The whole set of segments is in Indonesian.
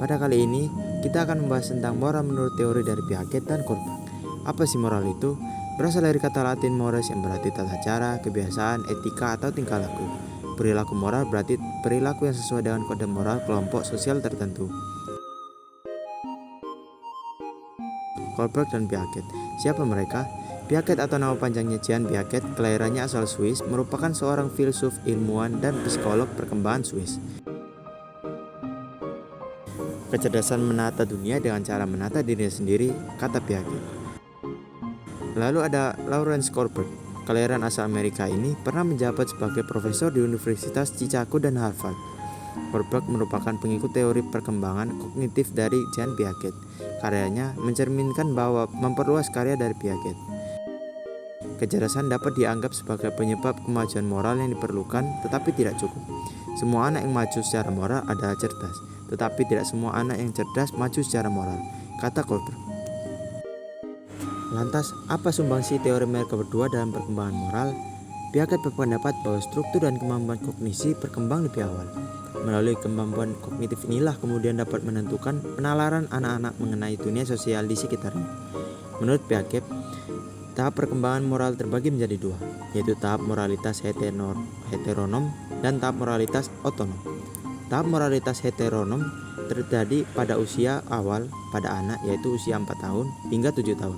Pada kali ini, kita akan membahas tentang moral menurut teori dari Piaget dan Kohlberg. Apa sih moral itu? Berasal dari kata Latin mores yang berarti tata cara, kebiasaan, etika, atau tingkah laku. Perilaku moral berarti perilaku yang sesuai dengan kode moral kelompok sosial tertentu. Kohlberg dan Piaget. Siapa mereka? Piaget atau nama panjangnya Jean Piaget, kelahirannya asal Swiss, merupakan seorang filsuf, ilmuwan, dan psikolog perkembangan Swiss. Kecerdasan menata dunia dengan cara menata dirinya sendiri, kata Piaget. Lalu ada Lawrence Kohlberg. Kelahiran asal Amerika ini pernah menjabat sebagai profesor di Universitas Chicago dan Harvard. Kohlberg merupakan pengikut teori perkembangan kognitif dari Jean Piaget. Karyanya mencerminkan bahwa memperluas karya dari Piaget. Kecerdasan dapat dianggap sebagai penyebab kemajuan moral yang diperlukan, tetapi tidak cukup. Semua anak yang maju secara moral adalah cerdas, tetapi tidak semua anak yang cerdas maju secara moral, kata Kohlberg. Lantas, apa sumbangsi teori mereka berdua dalam perkembangan moral? Piaget berpendapat bahwa struktur dan kemampuan kognisi berkembang lebih awal. Melalui kemampuan kognitif inilah kemudian dapat menentukan penalaran anak-anak mengenai dunia sosial di sekitarnya. Menurut Piaget, tahap perkembangan moral terbagi menjadi dua, yaitu tahap moralitas heteronom dan tahap moralitas otonom. Tahap moralitas heteronom terjadi pada usia awal pada anak, yaitu usia 4 tahun hingga 7 tahun.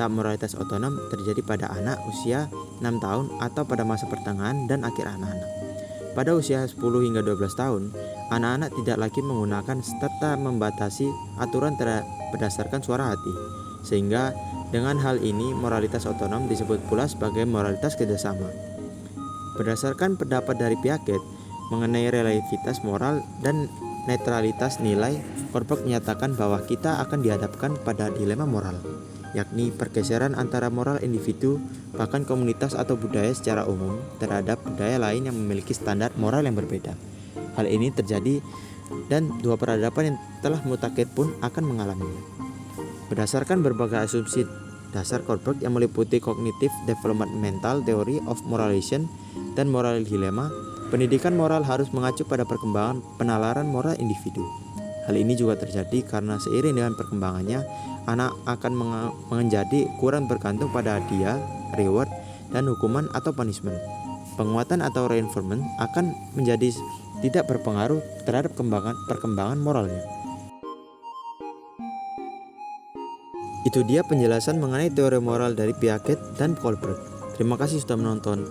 Tahap moralitas otonom terjadi pada anak usia 6 tahun atau pada masa pertengahan dan akhir anak-anak. Pada usia 10 hingga 12 tahun, anak-anak tidak lagi menggunakan serta membatasi aturan berdasarkan suara hati. Sehingga dengan hal ini moralitas otonom disebut pula sebagai moralitas kerjasama. Berdasarkan pendapat dari Piaget mengenai relativitas moral dan netralitas nilai, Kohlberg menyatakan bahwa kita akan dihadapkan pada dilema moral, yakni pergeseran antara moral individu, bahkan komunitas atau budaya secara umum terhadap budaya lain yang memiliki standar moral yang berbeda. Hal ini terjadi dan dua peradaban yang telah mutakhir pun akan mengalaminya. Berdasarkan berbagai asumsi dasar Kohlberg yang meliputi Cognitive Developmental Theory of Moralization dan Moral Dilemma, pendidikan moral harus mengacu pada perkembangan penalaran moral individu. Hal ini juga terjadi karena seiring dengan perkembangannya, anak akan menjadi kurang bergantung pada hadiah, reward, dan hukuman atau punishment. Penguatan atau reinforcement akan menjadi tidak berpengaruh terhadap perkembangan moralnya. Itu dia penjelasan mengenai teori moral dari Piaget dan Kohlberg. Terima kasih sudah menonton.